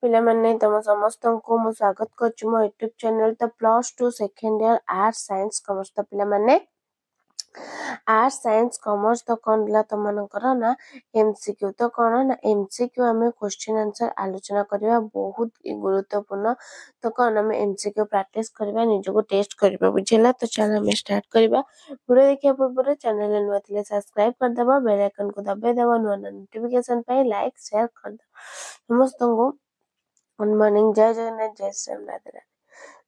ପିଲାମାନେ ତମ ସମସ୍ତଙ୍କୁ ମୁଁ ସ୍ୱାଗତ କରୁଛି ମୋ ୟୁଟ୍ୟୁବ ଚ୍ୟାନେଲ ତ +2 second year arts science commerce ତ ପିଲାମାନେ आर्ट्स साइंस कॉमर्स तो कौन ला तो मनकर ना एमसीक्यू तो कौन ना एमसीक्यू आम क्वेश्चन आंसर आलोचना करवा बहुत गुरुत्वपूर्ण तो कौन आम एमसीक्यू प्रैक्टिस करवा निजको टेस्ट करवा बुझेला तो चल आम स्टार्ट करवा वीडियो देखिया पूर्व चैनल नुआ थे सब्सक्राइब करदेव बेल आइकन को दबाइदेव नुआ नोटिफिकेशन पाई लाइक शेयर करदेव समस्त को गुड मॉर्निंग जय जगन्नाथ जय श्री राम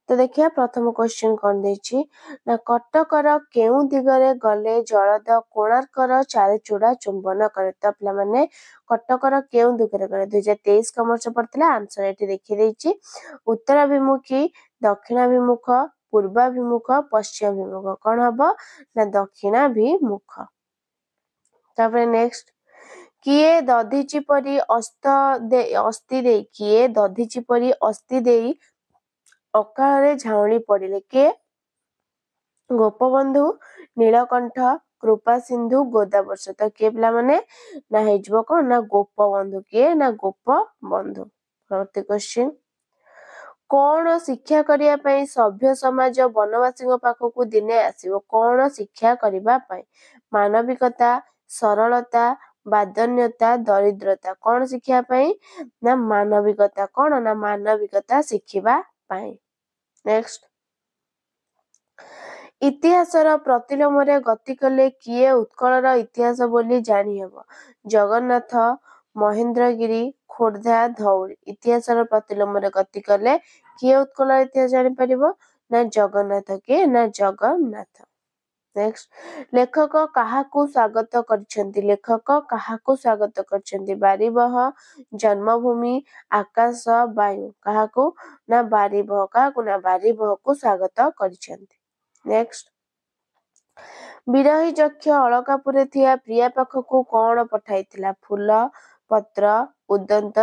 तो देखिए प्रथम क्वेश्चन कौन देछि ना कटकर केउ दिगरे गले जलद कोणार्कर चारिचूड़ा चुंबन करे तो पिला माने कटकर केउ दिगरे गले 2023 कॉमर्स पढ़थिला आंसर एठी देखि देछि उत्तराभिमुखी दक्षिणाभिमुख पूर्वाभिमुख पश्चिमाभिमुख कोन हबो ना दक्षिणाभिमुख तापर नेक्स्ट किए दधिची परी अस्ति दे किए दधिची परी अस्ति देई अकाଳରେ ଝାଉଁଳି ପଡ଼ିଲେ କିଏ ଗୋପବନ୍ଧୁ ନୀଳକଣ୍ଠ କୃପା ସିନ୍ଧୁ ଗୋଦାବର୍ଷ ତ କିଏ ପିଲାମାନେ ନା ହେଇଯିବ କଣ ନା ଗୋପବନ୍ଧୁ କିଏ ନା ଗୋପବନ୍ଧୁ ପ୍ରତି କ୍ୱେଶ୍ଚିନ୍ କଣ ଶିକ୍ଷା କରିବା ପାଇଁ ସଭ୍ୟ ସମାଜ ବନବାସୀଙ୍କ ପାଖକୁ ଦିନେ ଆସିବ କଣ ଶିକ୍ଷା କରିବା ପାଇଁ ମାନବିକତା ସରଳତା ବାଦନ୍ୟତା ଦରିଦ୍ରତା କଣ ଶିଖିବା ପାଇଁ ନା ମାନବିକତା କଣ ନା ମାନବିକତା ଶିଖିବା ପାଇଁ नेक्स्ट इतिहासर प्रतिलोमरे गति कले किए उत्कलर इतिहास बोली जानी हेबो जगन्नाथ महेंद्रगिरी खोर्धा धौली इतिहासर प्रतिलोमरे गति कले किए उत्कलर इतिहास जानि परिबो ना जगन्नाथ के ना जगन्नाथ नेक्स्ट लेखक काहाकू स्वागत करछंती लेखक काहाकू स्वागत करछंती बारिबह जन्मभूमि आकाश वायु काहाकू ना बारिबह काहाकू ना बारिबह को स्वागत करछंती नेक्स्ट विरही जक्ष अलकापुरे थिया प्रिया पाखकू कोन पठाइतिला फूल पत्र उदंत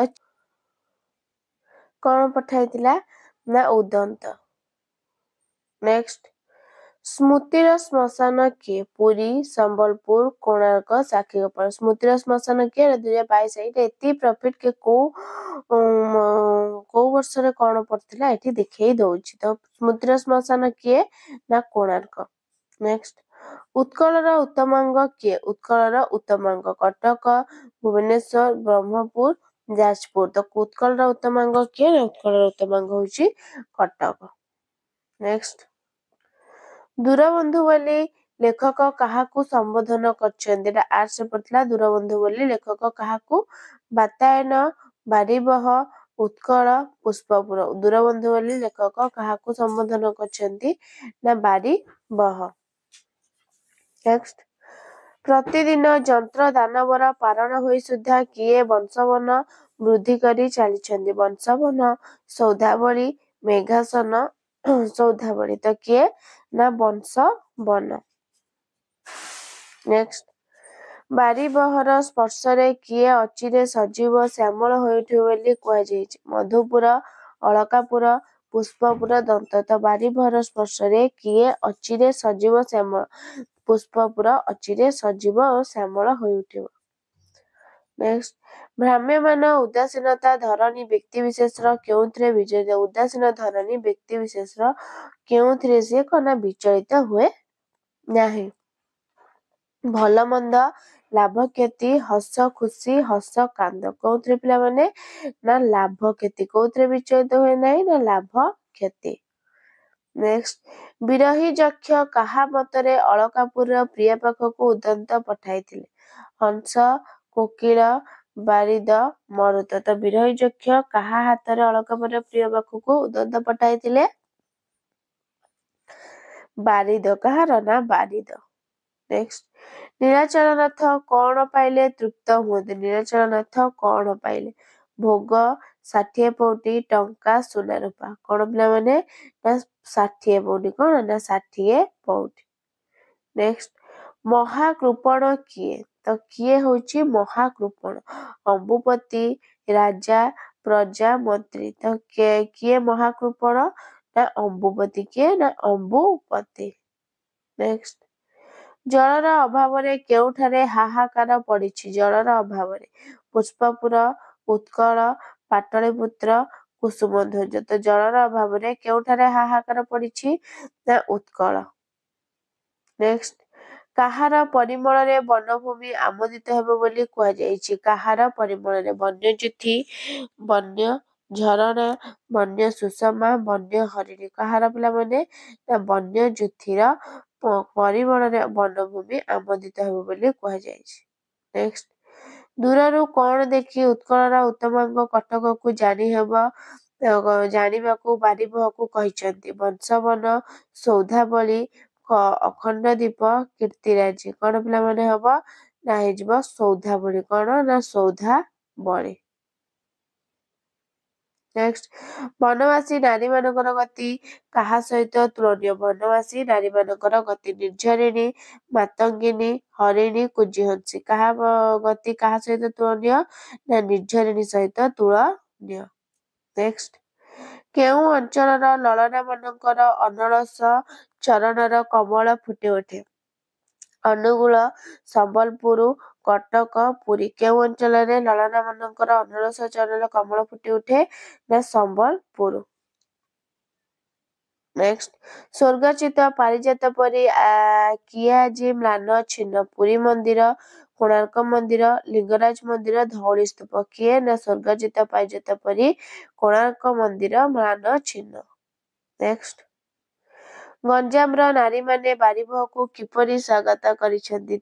कोन पठाइतिला ना उदंत नेक्स्ट स्मृतिर श्मशान किए पुरी संबलपुर कोणार्क साक्षीगोपाल स्मृतिर श्मशान किए 2022 एटी प्रॉफिट के को वर्ष रे कोन पड़तिला एठी देखै दउछि तो स्मृतिर श्मशान किए ना कोणार्क नेक्स्ट उत्कलर उत्तमांग किए उत्कलर उत्तमांग कटक भुवनेश्वर ब्रह्मपुर जाजपुर तो उत्कलर उत्तमांग किए ना उत्कलर उत्तमांग होछि कटक नेक्स्ट दूरबंधु बोली लेखक काहाकू संबोधन करछन्ती एटा आर्ट्स पड़थिला दूरबंधु बोली लेखक काहाकू बातायन बारिबह उत्कल पुष्पपुर दूरबंधु बोली लेखक काहाकू संबोधन करछन्ती ना बारिबह नेक्स्ट प्रतिदिन जंत्र दानवर पारण होई सुद्धा किए वंशवन वृद्धि करी चलीछन्ती वंशवन सौधावली मेघासन सौधावली तो किए ना वंशवन नेक्स्ट बारिबहर स्पर्शरे किए अचिरे सजीव श्यामल होइठिबो बोली कुआ जायछि मधुपुर अलकापुर पुष्पपुर दंत तो बारिबहर स्पर्शरे किए अचिरे सजीव श्यामल पुष्पपुर अचिरे सजीव और श्यामल होई उठिबो नेक्स्ट भ्राम्यमान उदासीनता धरणी व्यक्ति विशेष केउथरे विचलित उदासीन धरणी व्यक्ति विशेष केउथरे से कोना विचलित हुए नाही भल मंद लाभ क्षति हस खुशी हस कांद कोउथरे पिला माने ना लाभ क्षति कोउथरे विचलित हुए नाही ना लाभ क्षति नेक्स्ट विरही जक्ष काहा मतरे अलकापुर प्रिया पाखकू उदंत पठाइथिले हंस कोकिल बारिद मरुत तो विरही जक्ष काहा हातरे अलकापुर प्रिया पाखकू उदंत पठाइथिले बारिद कहार ना बारिद नेक्स्ट नीलाचलनाथ कौन पाइले तृप्त हुए नीलाचलनाथ कौन पाइले भोग 60 पौटी टंका सुना रूपा कौन पिला माने ना 60 पौटी कौन ना 60 पौटी नेक्स्ट महाकृपण किए तो किए होची महाकृपण अंबुपति राजा प्रजा मंत्री तो किए महाकृपण ना अंबुपति किए ना अंबुपति नेक्स्ट जलर अभाव केउठारे हाहाकार पड़ी जलर अभाव पुष्पपुर उत्कल ପାଟଳିପୁତ୍ର କୁସୁମ ଧ୍ୱଜ। ତ ଜଳର ଅଭାବରେ କେଉଁଠାରେ ହାହାକାର ପଡିଛି ନା ଉତ୍କଳ। ନେକ୍ସଟ, କାହାର ପରିମଳରେ ବନଭୂମି ଆମୋଦିତ ହେବ ବୋଲି କୁହାଯାଇଛି? କାହାର ପରିମଳରେ? ବନ୍ୟଜ୍ୟୋତି, ବନ୍ୟ ଝରଣା, ବନ୍ୟ ସୁଷମା, ବନ୍ୟ ହରିଣୀ। କାହାର ପିଲାମାନେ? ନା ବନ୍ୟଜ୍ୟୋତିର ପରିମଳରେ ବନଭୂମି ଆମୋଦିତ ହେବ ବୋଲି କୁହାଯାଇଛି। ନେକ୍ସଟ, ଦୂରରୁ କଣ ଦେଖି ଉତ୍କଳର ଉତ୍ତମାଙ୍ଗ କଟକକୁ ଜାଣିବାକୁ ବାରିବହକୁ କହିଛନ୍ତି? ବଂଶବନ, ସୌଧାବଳୀ, ଅଖଣ୍ଡଦ୍ୱୀପ, କୀର୍ତ୍ତିରାଜି। କଣ ପିଲାମାନେ ହବ? ନା ହେଇଯିବ ସୌଧାବଳୀ। କଣ? ନା ସୌଧାବଳୀ। ନେକ୍ସଟ, ବନବାସୀ ନାରୀମାନଙ୍କର ଗତି କାହା ସହିତ ତୁଳନୀୟ? ବନବାସୀ ନାରୀମାନଙ୍କର ଗତି ନିର୍ଝରିଣୀ, ମାତଙ୍ଗିନୀ, ହରିଣୀ, କୁଜିହଂସୀ। କାହା ଗତି କାହା ସହିତ ତୁଳନୀୟ? ନା ନିର୍ଝରିଣୀ ସହିତ ତୁଳନୀୟ। ନେକ୍ସଟ, କେଉଁ ଅଞ୍ଚଳର ଲଳନାମାନଙ୍କର ଅନଳସ ଚରଣର କମଳ ଫୁଟି ଉଠେ? ଅନୁଗୁଳ, ସମ୍ବଲପୁର, କଟକ, ପୁରୀ। କେଉଁ ଅଞ୍ଚଳରେ ଲଳନାମାନଙ୍କର ଅନଳସ ଚରଣର କମଳ ଫୁଟି ଉଠେ? ନା ସମ୍ବଲପୁର। ନେକ୍ସଟ, ସ୍ୱର୍ଗଚିତ ପାରିଜାତ ପରି କିଏ ଆଜି ମ୍ଳାନ ଛିନ୍ନ? ପୁରୀ ମନ୍ଦିର, କୋଣାର୍କ ମନ୍ଦିର, ଲିଙ୍ଗରାଜ ମନ୍ଦିର, ଧଉଳି ସ୍ତୂପ। କିଏ? ନା ସ୍ୱର୍ଗଚିତ ପାରିଜାତ ପରି କୋଣାର୍କ ମନ୍ଦିର ମ୍ଳାନ ଛିନ୍ନ। ନେକ୍ସଟ, ଗଞ୍ଜାମର ନାରୀମାନେ ବାରିବହକୁ କିପରି ସ୍ୱାଗତ କରିଛନ୍ତି?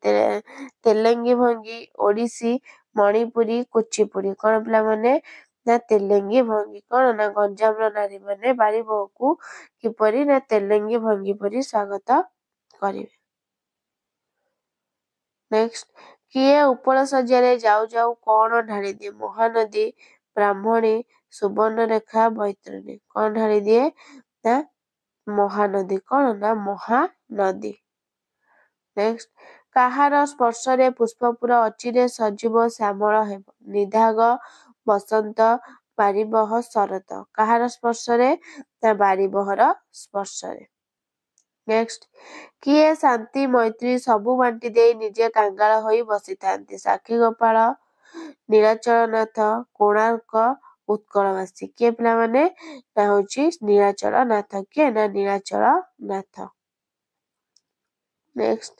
ତେଲେଙ୍ଗୀ ଭଙ୍ଗୀ, ଓଡ଼ିଶୀ, ମଣିପୁରୀ, କୁଚିପୁଡ଼ି। କଣ ପିଲାମାନେ? ନା ତେଲେଙ୍ଗୀ ଭଙ୍ଗୀ। କଣ? ନା ଗଞ୍ଜାମର ନାରୀମାନେ ବାରିବହକୁ କିପରି? ନା ତେଲେଙ୍ଗୀ ଭଙ୍ଗୀ ପରି ସ୍ୱାଗତ କରିବେ। ନେକ୍ସଟ, କିଏ ଉପଳ ଶଯ୍ୟାରେ ଯାଉ ଯାଉ କଣ ଢାଳିଦିଏ? ମହାନଦୀ, ବ୍ରାହ୍ମଣୀ, ସୁବର୍ଣ୍ଣରେଖା, ବୈତରଣୀ। କଣ ଢାଳିଦିଏ? ନା ମହାନଦୀ। କଣ? ନା ମହାନଦୀ। ନେକ୍ସଟ, କାହାର ସ୍ପର୍ଶରେ ପୁଷ୍ପପୁର ଅଚିରେ ସଜୀବ ଶ୍ୟାମଳ ହେବ? ନିଦାଘ, ବସନ୍ତ, ବାରିବହ, ଶରତ। କାହାର ସ୍ପର୍ଶରେ? ନା ବାରିବହର ସ୍ପର୍ଶରେ। ନେକ୍ସଟ, କିଏ ଶାନ୍ତି ମୈତ୍ରୀ ସବୁ ବାଣ୍ଟି ଦେଇ ନିଜେ କାଙ୍ଗାଳ ହୋଇ ବସିଥାନ୍ତି? ସାକ୍ଷୀଗୋପାଳ, ନୀଳାଚଳନାଥ, କୋଣାର୍କ, ଉତ୍କଳବାସୀ। କିଏ ପିଲାମାନେ? ନା ହଉଛି ନୀଳାଚଳନାଥ। କିଏ? ନା ନୀଳାଚଳନାଥ। ନେକ୍ସଟ,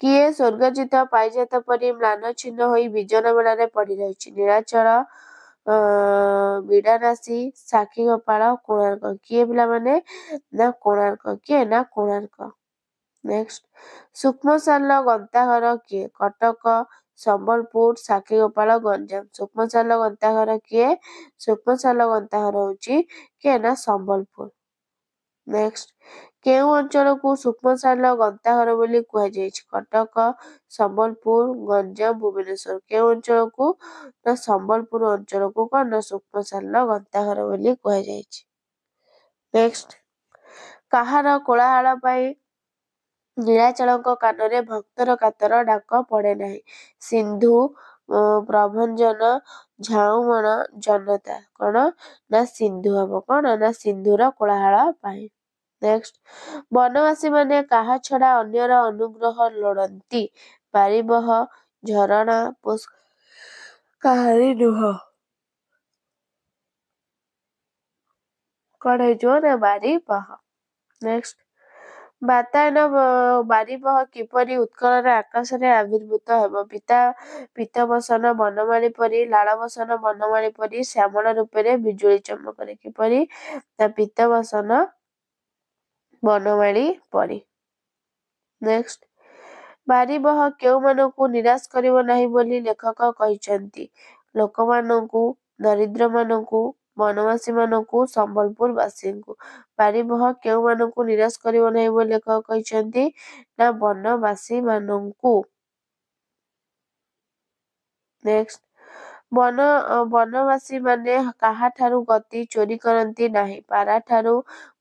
କିଏ ସ୍ୱର୍ଗଚିତ ପାରିଜାତ ପରି ମ୍ଳାନ ଛିନ୍ନ ହୋଇ ବିଜନ ବେଳାରେ ପଡି ରହିଛି? ନୀଳାଚଳ, ବିଡାନାସୀ, ସାକ୍ଷୀଗୋପାଳ, କୋଣାର୍କ। କିଏ ପିଲାମାନେ? ନା କୋଣାର୍କ। କିଏ? ନା କୋଣାର୍କ। ନେକ୍ସଟ, ସୂକ୍ଷ୍ମସାଲ ଗନ୍ତାଘର କିଏ? କଟକ, ସମ୍ବଲପୁର, ସାକ୍ଷୀଗୋପାଳ, ଗଞ୍ଜାମ। ସୂକ୍ଷ୍ମସାଲ ଗନ୍ତାଘର କିଏ? ସୂକ୍ଷ୍ମସାଲ ଗନ୍ତାଘର ହଉଛି କିଏ? ନା ସମ୍ବଲପୁର। ନେକ୍ସଟ, କେଉଁ ଅଞ୍ଚଳକୁ ସୂକ୍ଷ୍ମସାଲ ଗନ୍ତାଘର ବୋଲି କୁହାଯାଇଛି? କଟକ, ସମ୍ବଲପୁର, ଗଞ୍ଜାମ, ଭୁବନେଶ୍ୱର। କେଉଁ ଅଞ୍ଚଳକୁ? ନା ସମ୍ବଲପୁର ଅଞ୍ଚଳକୁ କଣ? ନା ସୂକ୍ଷ୍ମସାଲ ଗନ୍ତାଘର ବୋଲି କୁହାଯାଇଛି। ନେକ୍ସଟ, କାହାର କୋଳାହଳ ପାଇଁ ନୀଳାଚଳଙ୍କ କାନରେ ଭକ୍ତର କାତର ଡାକ ପଡେ ନାହିଁ? ସିନ୍ଧୁ, ପ୍ରଭଞ୍ଜନ, ଝାଉଁବଣ, ଜନତା। କଣ? ନା ସିନ୍ଧୁ ହବ। କଣ? ନା ସିନ୍ଧୁର କୋଳାହଳ ପାଇଁ। ନେକ୍ସଟ, ବନବାସୀମାନେ କାହା ଛଡା ଅନ୍ୟର ଅନୁଗ୍ରହ ଲୋଡନ୍ତି? ବାରିବହ, ଝରଣା, କାହାରି ନୁହଁ। କଣ ହେଇଯିବ? ନା ବାରିବହ। ନେକ୍ସଟ, ବାତାୟନ ବାରିବହ କିପରି ଉତ୍କଳର ଆକାଶରେ ଆବିର୍ଭୂତ ହେବ? ପୀତବସନ ବନମାଳୀ ପରି, ଲାଳବସନ ବନମାଳୀ ପରି, ଶ୍ୟାମଳ ରୂପରେ ବିଜୁଳି ଚମକରେ। କିପରି? ନା ପୀତବସନ ବନମାଳୀ ପରି। ନେକ୍ସଟ, ବାରିବହ କେଉଁମାନଙ୍କୁ ନିରାଶ କରିବ ନାହିଁ ବୋଲି ଲେଖକ କହିଛନ୍ତି? ଲୋକମାନଙ୍କୁ, ଦରିଦ୍ରମାନଙ୍କୁ, ବନବାସୀମାନଙ୍କୁ, ସମ୍ବଲପୁରବାସୀଙ୍କୁ। ବାରିବହ କେଉଁମାନଙ୍କୁ ନିରାଶ କରିବ ନାହିଁ ବୋଲି ଲେଖକ କହିଛନ୍ତି? ନା ବନବାସୀମାନଙ୍କୁ। ନେକ୍ସଟ, ବନବାସୀମାନେ କାହାଠାରୁ ଗତି ଚୋରି କରନ୍ତି ନାହିଁ? ପାରାଠାରୁ,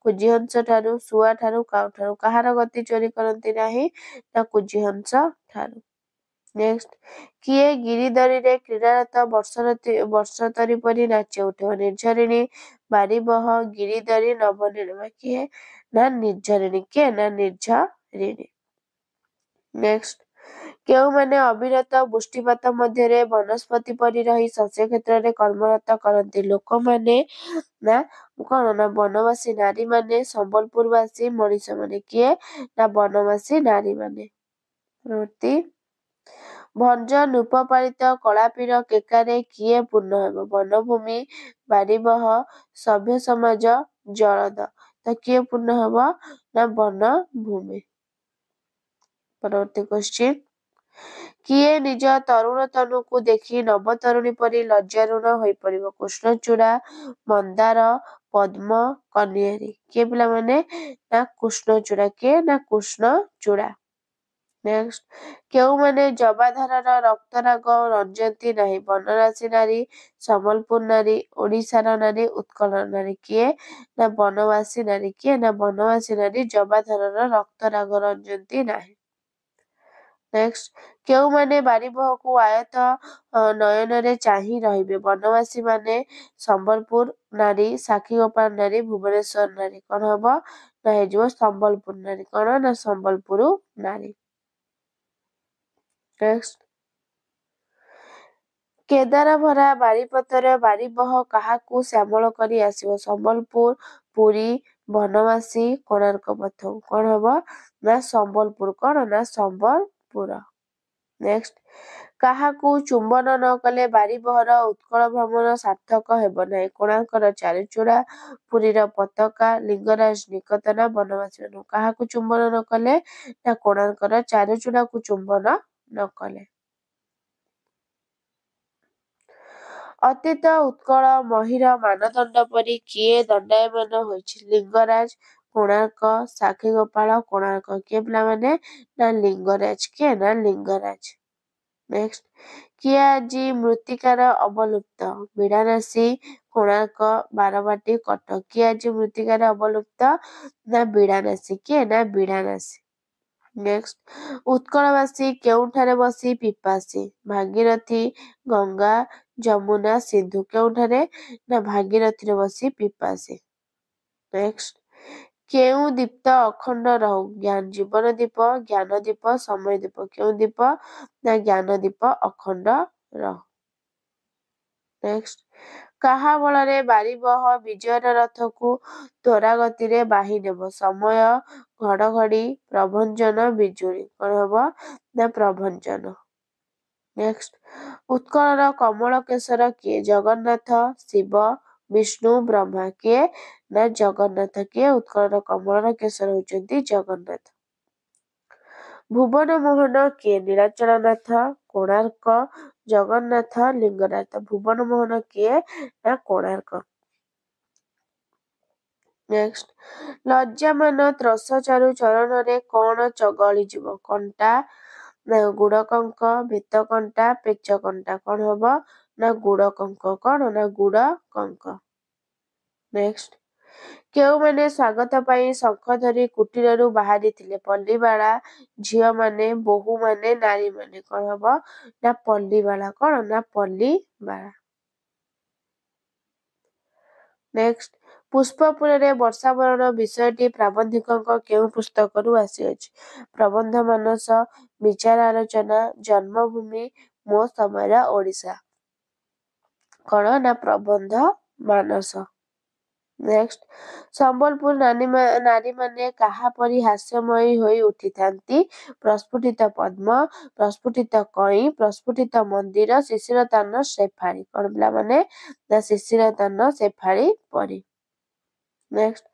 କୁଜିହଂସ ଠାରୁ, ଶୁଆ ଠାରୁ, କାଉ ଠାରୁ। କାହାର ଗତି ଚୋରି କରନ୍ତି ନାହିଁ? ନା କୁଜିହଂସ ଠାରୁ। ନେକ୍ସଟ, କିଏ ଗିରିଦରୀରେ କ୍ରୀଡାରତ ବର୍ଷତରୀ ପରି ନାଚି ଉଠିବ? ନିର୍ଝରିଣୀ, ବାରିବହ, ଗିରିଦରୀ, ନବନୀଳିମା। କିଏ? ନା ନିର୍ଝରିଣୀ। କିଏ? ନା ନିର୍ଝରିଣୀ। ନେକ୍ସଟ, କେଉଁମାନେ ଅବିରତ ବୃଷ୍ଟିପାତ ମଧ୍ୟରେ ବନସ୍ପତି ପରି ରହି ଶସ୍ୟ କ୍ଷେତ୍ରରେ କର୍ମରତ କରନ୍ତି? ଲୋକମାନେ ନା କଣ ନା ବନବାସୀ ନାରୀମାନେ, ସମ୍ବଲପୁରବାସୀ ମଣିଷମାନେ। କିଏ ନା ବନବାସୀ ନାରୀମାନେ। ପରବର୍ତ୍ତୀ ଭଞ୍ଜ ନୃପପାଳିତ କଳାପୀର କେକାରେ କିଏ ପୂର୍ଣ୍ଣ ହେବ? ବନଭୂମି, ବାରିବହ, ସଭ୍ୟ ସମାଜ, ଜଳଦ। ତ କିଏ ପୂର୍ଣ୍ଣ ହେବ ନା ବନଭୂମି। ପରବର୍ତ୍ତୀ କ୍ୱେଶ୍ଚିନ୍ କିଏ ନିଜ ତରୁଣ ତନୁକୁ ଦେଖି ନବତରୁଣୀ ପରି ଲଜ୍ଜାରୁଣ ହୋଇପଡ଼ିବ? କୃଷ୍ଣଚୂଡ଼ା, ମନ୍ଦାର, ପଦ୍ମ, କନିଆରୀ। କିଏ ପିଲାମାନେ ନା କୃଷ୍ଣଚୂଡ଼ା। କିଏ ନା କୃଷ୍ଣଚୂଡ଼ା। ନେକ୍ସଟ କେଉଁମାନେ ଜବାଧାରର ରକ୍ତରାଗ ରଞ୍ଜନ୍ତି ନାହିଁ? ବନରାଶୀ ନାରୀ, ସମ୍ବଲପୁର ନାରୀ, ଓଡ଼ିଶାର ନାରୀ, ଉତ୍କଳର ନାରୀ। କିଏ ନା ବନବାସୀ ନାରୀ। କିଏ ନା ବନବାସୀ ନାରୀ ଜବାଧାରର ରକ୍ତରାଗ ରଞ୍ଜନ୍ତି ନାହିଁ। ନେକ୍ସଟ କେଉଁମାନେ ବାରିବହକୁ ଆୟତ ନୟନରେ ଚାହିଁ ରହିବେ? ବନବାସୀ ମାନେ, ସମ୍ବଲପୁର ନାରୀ, ସାକ୍ଷୀଗୋପାଳ ନାରୀ, ଭୁବନେଶ୍ୱର ନାରୀ। କଣ ହବ ନା ହେଇଯିବ ସମ୍ବଲପୁର ନାରୀ। କଣ ନା ସମ୍ବଲପୁର ନାରୀ। ନେକ୍ସଟ କେଦାର ଭରା ବାରିପତର ବାରିବହ କାହାକୁ ଶ୍ୟାମଳ କରି ଆସିବ? ସମ୍ବଲପୁର, ପୁରୀ, ବନବାସୀ, କୋଣାର୍କ ପ୍ରଥମ। କଣ ହବ ନା ସମ୍ବଲପୁର। କଣ ନା ସମ୍ବଲପୁର। ନେକ୍ସଟ କାହାକୁ ଚୁମ୍ବନ ନ କଲେ ବାରିବହର ଉତ୍କଳ ଭ୍ରମଣ ସାର୍ଥକ ହେବ ନାହିଁ? କୋଣାର୍କର ଚାରିଚୂଡ଼ା, ପୁରୀର ପତାକା, ଲିଙ୍ଗରାଜ ନିକଟ ନା ବନବାସୀ ମାନଙ୍କୁ। କାହାକୁ ଚୁମ୍ବନ ନ କଲେ ନା କୋଣାର୍କର ଚାରିଚୂଡ଼ାକୁ ଚୁମ୍ବନ ନ କଲେ। ଅତୀତ ଉତ୍କଳ ମହୀର ମାନଦଣ୍ଡ ପରି କିଏ ଦଣ୍ଡାୟମାନ ହୋଇଛି? ଲିଙ୍ଗରାଜ, କୋଣାର୍କ, ସାକ୍ଷୀଗୋପାଳ, କୋଣାର୍କ। କିଏ ପିଲାମାନେ ନା ଲିଙ୍ଗରାଜ। କିଏ ନା ଲିଙ୍ଗରାଜ। ନେକ୍ସଟ କିଏ ଆଜି ମୃତ୍ତିକାର ଅବଲୁପ୍ତ? ବିଡ଼ାନାସୀ, କୋଣାର୍କ, ବାରବାଟୀ, କଟକ। କିଏ ଆଜି ମୃତ୍ତିକାର ଅବଲୁପ୍ତ ନା ବିଡ଼ାନାସୀ। କିଏ ନା ବିଡ଼ାନାସୀ। ନେକ୍ସଟ ଉତ୍କଳବାସୀ କେଉଁଠାରେ ବସି ପିପାସୀ? ଭାଗୀରଥୀ, ଗଙ୍ଗା, ଯମୁନା, ସିନ୍ଧୁ। କେଉଁଠାରେ ନା ଭାଗୀରଥୀରେ ବସି ପିପାସୀ। ନେକ୍ସଟ କେଉଁ ଦୀପ୍ତ ଅଖଣ୍ଡ ରହୁ? ଜୀବନ ଦୀପ, ଜ୍ଞାନ ଦୀପ, ସମୟ ଦୀପ। କେଉଁ ଦୀପ ନା ଜ୍ଞାନ ଦୀପ ଅଖଣ୍ଡ ରହୁ। ନେକ୍ସଟ କାହା ବଳରେ ବାରିବହ ବିଜୟର ରଥକୁ ତ୍ୱରାଗତିରେ ବାହି ନେବ? ସମୟ, ଘଡ଼ଘଡ଼ି, ପ୍ରଭଞ୍ଜନ, ବିଜୁଳି। କଣ ହବ ନା ପ୍ରଭଞ୍ଜନ। ନେକ୍ସଟ ଉତ୍କଳର କମଳ କେଶର କିଏ? ଜଗନ୍ନାଥ, ଶିବ, ବିଷ୍ଣୁ, ବ୍ରହ୍ମା। କିଏ ନା ଜଗନ୍ନାଥ। କିଏ ଉତ୍କଳର କମଳର କେଶର ହେଉଛନ୍ତି ଜଗନ୍ନାଥ। ଭୁବନ ମୋହନ କିଏ? ନୀଳାଚଳନାଥ, କୋଣାର୍କ, ଜଗନ୍ନାଥ, ଲିଙ୍ଗରାଜ। ଭୁବନ ମୋହନ କିଏ ନା କୋଣାର୍କ। ନେକ୍ସଟ ଲଜ୍ଜାମାନ ତ୍ରସ ଚାରୁ ଚରଣରେ କଣ ଗଳିଯିବ? କଣ୍ଟା, ଗୁଡ଼କଙ୍କ, ଭିତକଣ୍ଟା, ପେଚକଣ୍ଟା। କଣ ହବ ନା ଗୁଡ଼କଙ୍କ। କଣ ନା ଗୁଡ଼କଙ୍କ। ନେକ୍ସଟ କେଉଁମାନେ ସ୍ୱାଗତ ପାଇଁ ଶଙ୍ଖ ଧରି କୁଟୀରରୁ ବାହାରିଥିଲେ? ପଲ୍ଲୀବାଳା, ଝିଅମାନେ, ବୋହୂମାନେ, ନାରୀମାନେ। କଣ ହବ ନା ପଲ୍ଲୀବାଳା। କଣ ନା ପଲ୍ଲୀବାଳା। ନେକ୍ସଟ ପୁଷ୍ପପୁରରେ ବର୍ଷାବରଣ ବିଷୟଟି ପ୍ରାବନ୍ଧିକଙ୍କ କେଉଁ ପୁସ୍ତକରୁ ଆସିଅଛି? ପ୍ରବନ୍ଧ ମାନସ, ବିଚାର ଆଲୋଚନା, ଜନ୍ମଭୂମି, ମୋ ସମୟର ଓଡ଼ିଶା। କଣ ନା ପ୍ରବନ୍ଧ ମାନସ। ନେକ୍ସଟ ସମ୍ବଲପୁର ନାରୀମାନେ କାହା ପରି ହାସ୍ୟମୟୀ ହୋଇ ଉଠିଥାନ୍ତି? ପ୍ରସ୍ଫୁଟିତ ପଦ୍ମ, ପ୍ରସ୍ଫୁଟିତ କଇଁ, ପ୍ରସ୍ଫୁଟିତ ମନ୍ଦିର, ଶିଶିରତାନ, ଶେଫାଳୀ। କଣ ପିଲାମାନେ ନା ଶିଶିରତାନ, ଶେଫାଳୀ ପରି। ନେକ୍ସଟ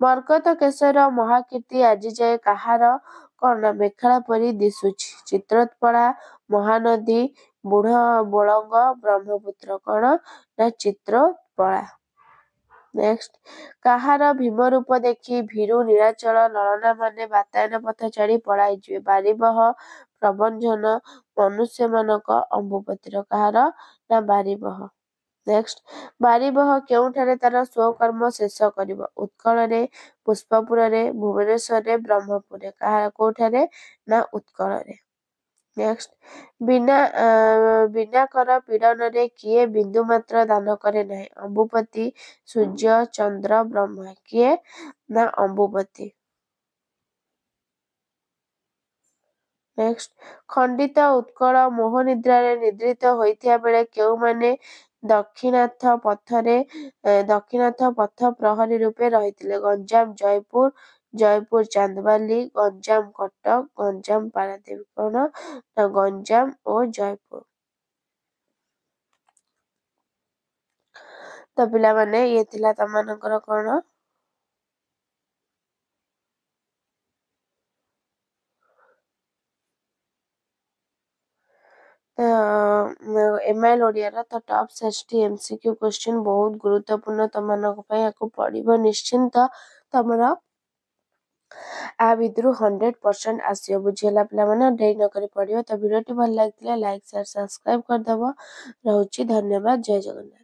ମରକତ କେଶର ମହାକୀର୍ତ୍ତି ଆଜି ଯାଏ କାହାର କଣ ନା ମେଖେଳା ପରି ଦିଶୁଛି? ଚିତ୍ରୋତ୍ପଳା, ମହାନଦୀ, ବୋଳଙ୍ଗ, ବ୍ରହ୍ମପୁତ୍ର। କଣ ନା ଚିତ୍ରୋତ୍ପଳା। ନେକ୍ସଟ କାହାର ଭୀମ ରୂପ ଦେଖି ଭୀରୁ, ନୀଳାଚଳ, ଲଳନାମାନେ ବାତାୟନ ପଥ ଛାଡ଼ି ପଳାଇଯିବେ? ବାରିବହ, ପ୍ରଭଞ୍ଜନ, ମନୁଷ୍ୟମାନଙ୍କ, ଅମ୍ବୁପତିର। କାହାର ନା ବାରିବହ। ନେକ୍ସଟ ବାରିବହ କେଉଁଠାରେ ତାର ସ୍ୱକର୍ମ ଶେଷ କରିବ? ଉତ୍କଳରେ, ପୁଷ୍ପପୁରରେ, ଭୁବନେଶ୍ୱରରେ, ବ୍ରହ୍ମପୁରରେ। କୋଉଠାରେ ନା ଉତ୍କଳରେ। ନେକ୍ସଟ ବିନାକର ପୀଡ଼ନରେ କିଏ ବିନ୍ଦୁମାତ୍ର ଦାନ କରେ ନାହିଁ? ଅମ୍ବୁପତି, ସୂର୍ଯ୍ୟ, ଚନ୍ଦ୍ର, ବ୍ରହ୍ମା। କିଏ ନା ଅମ୍ବୁପତି। नेक्स्ट खंडित उत्कल मोहनिद्रारे निद्रित होइथिया बेले केउमाने दक्षिणार्थ पथ प्रहरी रूपे रहिथिले गंजाम जयपुर चांदबाली गंजाम कटक गंजाम पारादीप कौन ना गंजाम और जयपुर। तो पिला माने ये थिला तमनकर कौन एमआईएल ओडिया तो टॉप 60 एमसीक्यू क्वेश्चन बहुत गुरुत्वपूर्ण तमनक पय याको पढ़िबो निश्चिंत तमरा आ भितरु 100% आसियो बुझेला पिला माने डेरी न करी पढ़ियो। तो वीडियो टी भल लागथिला लाइक शेयर सब्सक्राइब कर दबो। रहउची धन्यवाद जय जगन्नाथ।